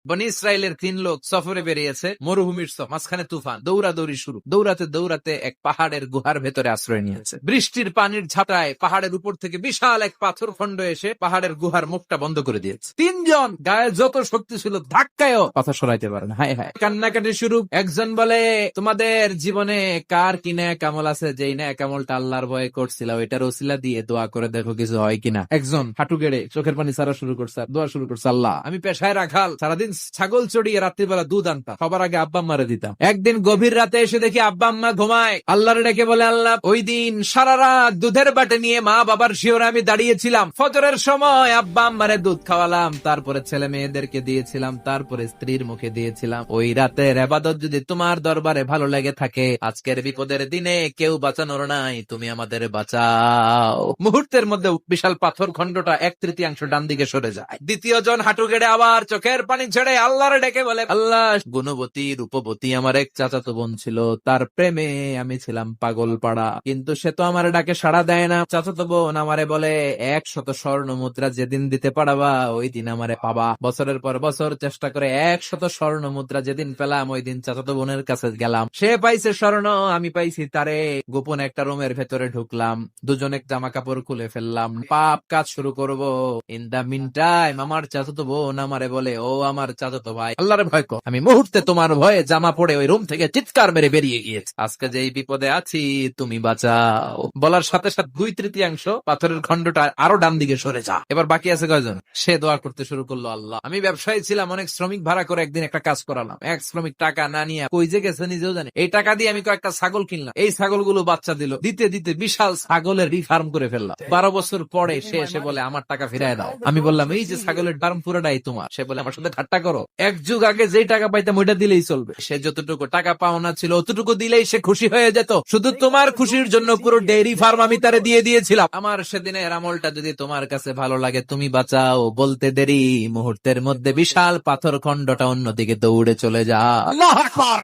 বনি ইসরায়েলের 3 লোক সফরে বেরিয়েছে, মরুভূমির মাঝখানে তুফান, দৌড়াদৌড়ি শুরু। দৌড়াতে দৌড়াতে এক পাহাড়ের গুহার ভেতরে আশ্রয় নিয়েছে। বৃষ্টির পানির ঝাপটায় পাহাড়ের উপর থেকে বিশাল এক পাথর খন্ড এসে পাহাড়ের গুহার মুখটা বন্ধ করে দিয়েছে। 3 জন গায়ে যত শক্তি ছিল ধাক্কায়ও পাথর সরাইতে পারে না। হায় হায়, কান্নাকাটি শুরু। একজন বলে, তোমাদের জীবনে কার কি ন্যাক আমল আছে, যেই ন্যাক আমলটা আল্লাহর ভয়ে করছিল ওইটার ওসিলা দিয়ে দোয়া করে দেখো কিছু হয় কিনা। একজন হাঁটু গেড়ে চোখের পানি ছাড়া শুরু করছে, দোয়া শুরু করছে, আল্লাহ আমি পেশায় রাখাল, সারাদিন ছাগল চড়িয়ে রাত্রিবেলা দুধ আনতাম, সবার আগে আব্বা আম্মারে দিতাম। একদিন গভীর রাতে এসে দেখি আব্বা আম্মা ঘুমায়। আল্লাহরে ডেকে বলে, আল্লাহ ওই দিন সারা রাত দুধের বাটে নিয়ে মা বাবার শিওরে আমি দাঁড়িয়েছিলাম, ফজরের সময় আব্বা আম্মারে দুধ খাওয়ালাম, তারপরে ছেলে মেয়েদেরকে দিয়েছিলাম, তারপরে স্ত্রীর মুখে দিয়েছিলাম। ওই রাতের ইবাদত যদি তোমার দরবারে ভালো লেগে থাকে, আজকের বিপদের দিনে কেউ বাঁচানোর নাই, তুমি আমাদের বাঁচাও। মুহূর্তের মধ্যে বিশাল পাথর খন্ডটা 1/3 ডান দিকে সরে যায়। দ্বিতীয় জন হাঁটু গেড়ে আবার চোখের পানি ছেড়ে আল্লাহরে ডেকে বলে, আল্লাহ গুণবতী রূপবতী আমার এক চাচাতো বোন ছিল, তার প্রেমে আমি ছিলাম পাগল পাড়া, কিন্তু সে তো আমার ডাকে সাড়া দেয় না। চাচাতো বোন আমারে বলে 100 স্বর্ণ মুদ্রা যেদিন দিতে পারবা ওই দিন আমারে পাবা। বছরের পর বছর চেষ্টা করে 100 স্বর্ণ মুদ্রা যেদিন পেলাম ওই দিন চাচাতো বোনের কাছে গেলাম, সে পাইছে স্বর্ণ, আমি পাইছি তারে। গোপন একটা রুমের ভেতরে ঢুকলাম, দুজনে জামা কাপড় খুলে ফেললাম, পাপ কাজ শুরু করব। ইন দা মিন টাইম আমার চাচাতো বোন আমারে বলে, ও আমার চাচাতো ভাই, আল্লাহরে ভয় কর। আমি মুহূর্তে তোমার ভয়ে জামা পড়ে ওই রুম থেকে চিৎকার মেরে বেরিয়ে গিয়েছি। আজকে যে এই বিপদে আছি তুমি বাঁচাও। বলার সাথে সাথে 2/3 পাথরের খন্ডটা আরো ডান দিকে সরে যা। এবার বাকি আছে কয়জন? সে দোয়া করতে শুরু করলো, আল্লাহ আমি ব্যবসায়ী ছিলাম, অনেক শ্রমিক ভাড়া করে একদিন একটা কাজ করালাম, এক শ্রমিক টাকা না নিয়ে কই যে গেছে নিজেও জানে। এই টাকা দিয়ে আমি কয়েকটা ছাগল কিনলাম, এই ছাগলগুলো বাচ্চা দিল, দিতে দিতে বিশাল ছাগলের রিফার্ম করে ফেললাম। 12 বছর পরে সে এসে বলে, আমার টাকা ফিরায় দাও। আমি বললাম, এই যে ছাগলের ফার্ম পুরোটাই তোমার। সে বলে, আমার সাথে ঠাট্টা করো, এক যুগ আগে যেই টাকা পাইতাম ওইটা দিলেই চলবে। সে যতটুকু টাকা পাওনা ছিল অতটুকু দিলেই সে খুশি হয়ে যেত, শুধু তোমার খুশির জন্য পুরো ডেইরি ফার্ম আমি তারে দিয়ে দিয়েছিলাম। আমার সেদিনের আমলটা যদি তোমার কাছে ভালো লাগে তুমি বাঁচাও। বলতে দেরি, মুহূর্তের মধ্যে বিশাল পাথর খন্ডটা অন্যদিকে দৌড়ে চলে যা। আল্লাহু আকবার।